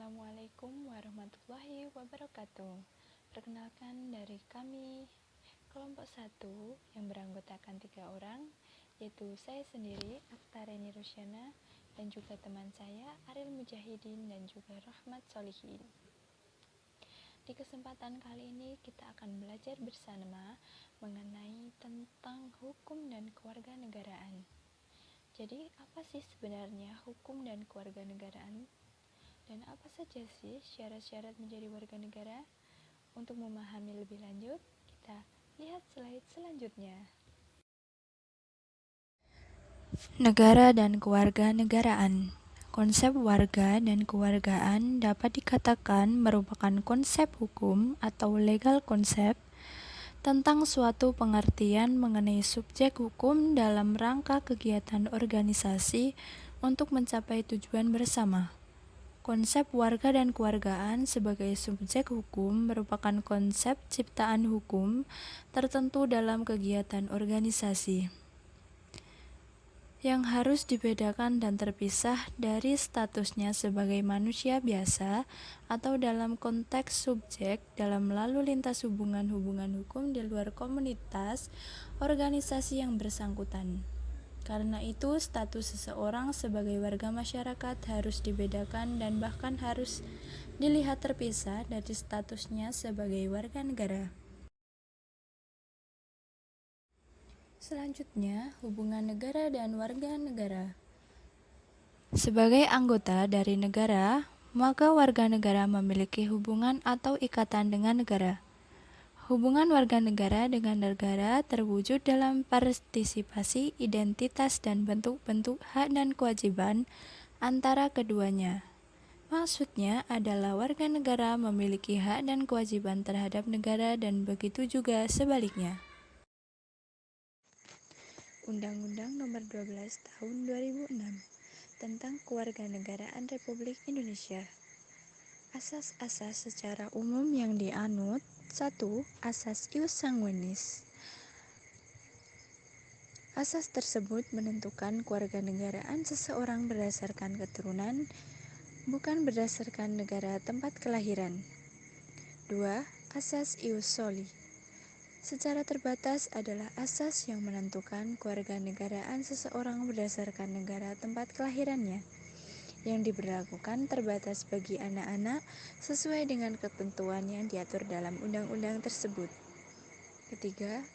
Assalamualaikum warahmatullahi wabarakatuh. Perkenalkan dari kami kelompok 1 yang beranggotakan 3 orang, yaitu saya sendiri, Aktareni Rusyana, dan juga teman saya, Aril Mujahidin dan juga Rahmat Solihin. Di kesempatan kali ini kita akan belajar bersama mengenai tentang hukum dan kewarganegaraan. Jadi, apa sih sebenarnya hukum dan kewarganegaraan? Dan apa saja sih syarat-syarat menjadi warga negara? Untuk memahami lebih lanjut, kita lihat slide selanjutnya. Negara dan kewarganegaraan. Konsep warga dan kewargaan dapat dikatakan merupakan konsep hukum atau legal konsep tentang suatu pengertian mengenai subjek hukum dalam rangka kegiatan organisasi untuk mencapai tujuan bersama. Konsep warga dan kewargaan sebagai subjek hukum merupakan konsep ciptaan hukum tertentu dalam kegiatan organisasi yang harus dibedakan dan terpisah dari statusnya sebagai manusia biasa atau dalam konteks subjek dalam lalu lintas hubungan-hubungan hukum di luar komunitas organisasi yang bersangkutan. Karena itu, status seseorang sebagai warga masyarakat harus dibedakan dan bahkan harus dilihat terpisah dari statusnya sebagai warga negara. Selanjutnya, hubungan negara dan warga negara. Sebagai anggota dari negara, maka warga negara memiliki hubungan atau ikatan dengan negara. Hubungan warga negara dengan negara terwujud dalam partisipasi, identitas, dan bentuk-bentuk hak dan kewajiban antara keduanya. Maksudnya adalah warga negara memiliki hak dan kewajiban terhadap negara dan begitu juga sebaliknya. Undang-Undang Nomor 12 Tahun 2006 tentang Kewarganegaraan Republik Indonesia. Asas-asas secara umum yang dianut. 1. Asas ius sanguinis. Asas tersebut menentukan kewarganegaraan seseorang berdasarkan keturunan, bukan berdasarkan negara tempat kelahiran. 2. Asas ius soli. Secara terbatas adalah asas yang menentukan kewarganegaraan seseorang berdasarkan negara tempat kelahirannya, yang diberlakukan terbatas bagi anak-anak sesuai dengan ketentuan yang diatur dalam undang-undang tersebut. Ketiga,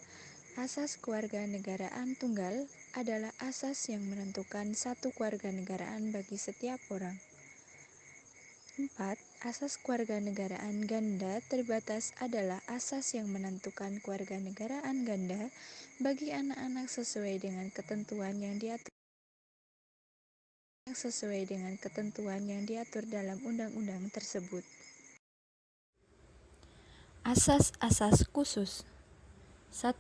asas kewarganegaraan tunggal adalah asas yang menentukan satu kewarganegaraan bagi setiap orang. 4. Asas kewarganegaraan ganda terbatas adalah asas yang menentukan kewarganegaraan ganda bagi anak-anak sesuai dengan ketentuan yang diatur dalam undang-undang tersebut. Asas-asas khusus. 1.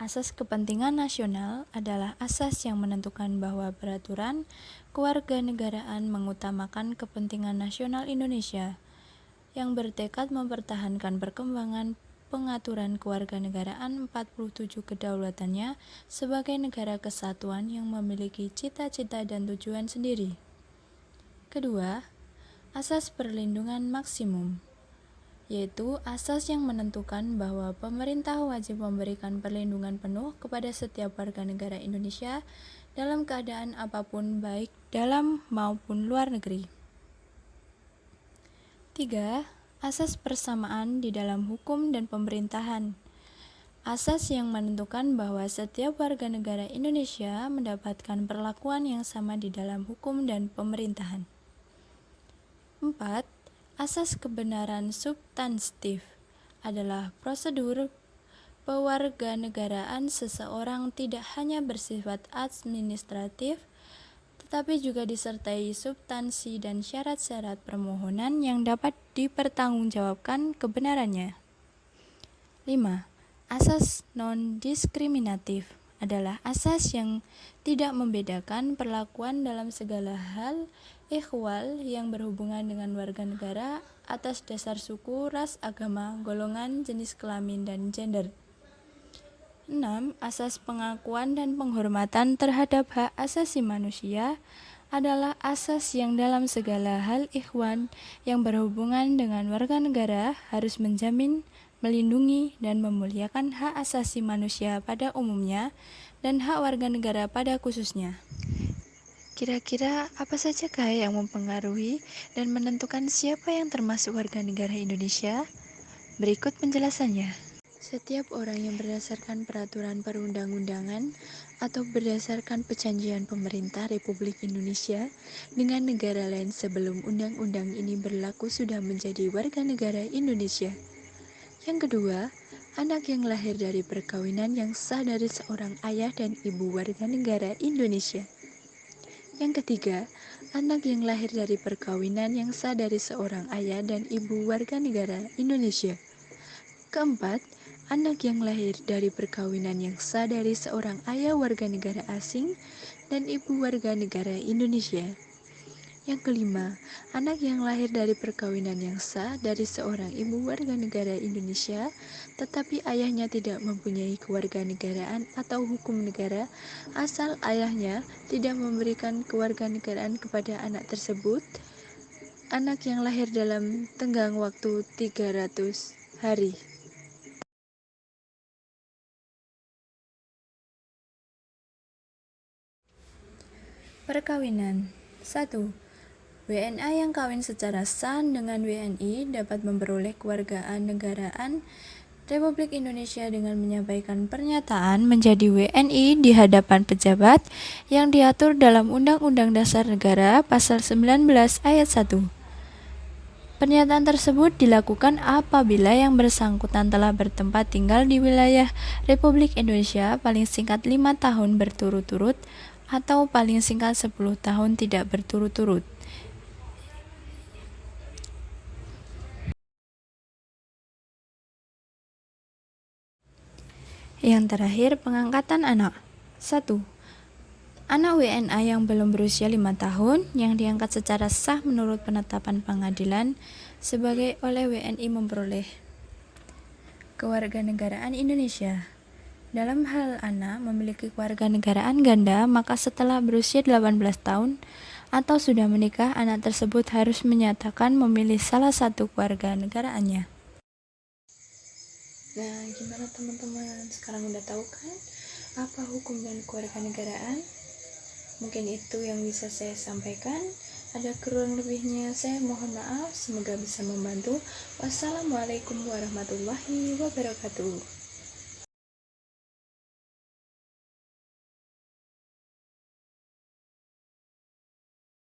Asas kepentingan nasional adalah asas yang menentukan bahwa peraturan kewarganegaraan mengutamakan kepentingan nasional Indonesia, yang bertekad mempertahankan perkembangan pengaturan kewarganegaraan 47 kedaulatannya sebagai negara kesatuan yang memiliki cita-cita dan tujuan sendiri. Kedua, asas perlindungan maksimum, yaitu asas yang menentukan bahwa pemerintah wajib memberikan perlindungan penuh kepada setiap warga negara Indonesia dalam keadaan apapun baik dalam maupun luar negeri. 3. Asas persamaan di dalam hukum dan pemerintahan. Asas yang menentukan bahwa setiap warga negara Indonesia mendapatkan perlakuan yang sama di dalam hukum dan pemerintahan. 4. Asas kebenaran substantif adalah prosedur pewarganegaraan seseorang tidak hanya bersifat administratif, tetapi juga disertai substansi dan syarat-syarat permohonan yang dapat dipertanggungjawabkan kebenarannya. 5. Asas non-diskriminatif adalah asas yang tidak membedakan perlakuan dalam segala hal ehwal yang berhubungan dengan warga negara atas dasar suku, ras, agama, golongan, jenis kelamin, dan gender. 6. Asas pengakuan dan penghormatan terhadap hak asasi manusia adalah asas yang dalam segala hal ikhwan yang berhubungan dengan warga negara harus menjamin, melindungi, dan memuliakan hak asasi manusia pada umumnya dan hak warga negara pada khususnya. Kira-kira apa sajakah yang mempengaruhi dan menentukan siapa yang termasuk warga negara Indonesia? Berikut penjelasannya. Setiap orang yang berdasarkan peraturan perundang-undangan atau berdasarkan perjanjian pemerintah Republik Indonesia dengan negara lain sebelum undang-undang ini berlaku sudah menjadi warga negara Indonesia. Yang kedua, anak yang lahir dari perkawinan yang sah dari seorang ayah dan ibu warga negara Indonesia. Yang ketiga, anak yang lahir dari perkawinan yang sah dari seorang ayah dan ibu warga negara Indonesia. Keempat, anak yang lahir dari perkawinan yang sah dari seorang ayah warga negara asing dan ibu warga negara Indonesia. Yang kelima, anak yang lahir dari perkawinan yang sah dari seorang ibu warga negara Indonesia, tetapi ayahnya tidak mempunyai kewarganegaraan atau hukum negara, asal ayahnya tidak memberikan kewarganegaraan kepada anak tersebut. Anak yang lahir dalam tenggang waktu 300 hari. Perkawinan 1. WNA yang kawin secara sah dengan WNI dapat memperoleh kewargaan negaraan Republik Indonesia dengan menyampaikan pernyataan menjadi WNI di hadapan pejabat yang diatur dalam Undang-Undang Dasar Negara Pasal 19 Ayat 1. Pernyataan tersebut dilakukan apabila yang bersangkutan telah bertempat tinggal di wilayah Republik Indonesia paling singkat 5 tahun berturut-turut atau paling singkat 10 tahun tidak berturut-turut. Yang terakhir, pengangkatan anak. 1. Anak WNA yang belum berusia 5 tahun yang diangkat secara sah menurut penetapan pengadilan sebagai oleh WNI memperoleh kewarganegaraan Indonesia. Dalam hal anak memiliki kewarganegaraan ganda, maka setelah berusia 18 tahun atau sudah menikah, anak tersebut harus menyatakan memilih salah satu kewarganegaraannya. Nah, gimana teman-teman? Sekarang udah tahu kan apa hukum dan kewarganegaraan? Mungkin itu yang bisa saya sampaikan. Ada kurang lebihnya saya mohon maaf. Semoga bisa membantu. Wassalamualaikum warahmatullahi wabarakatuh.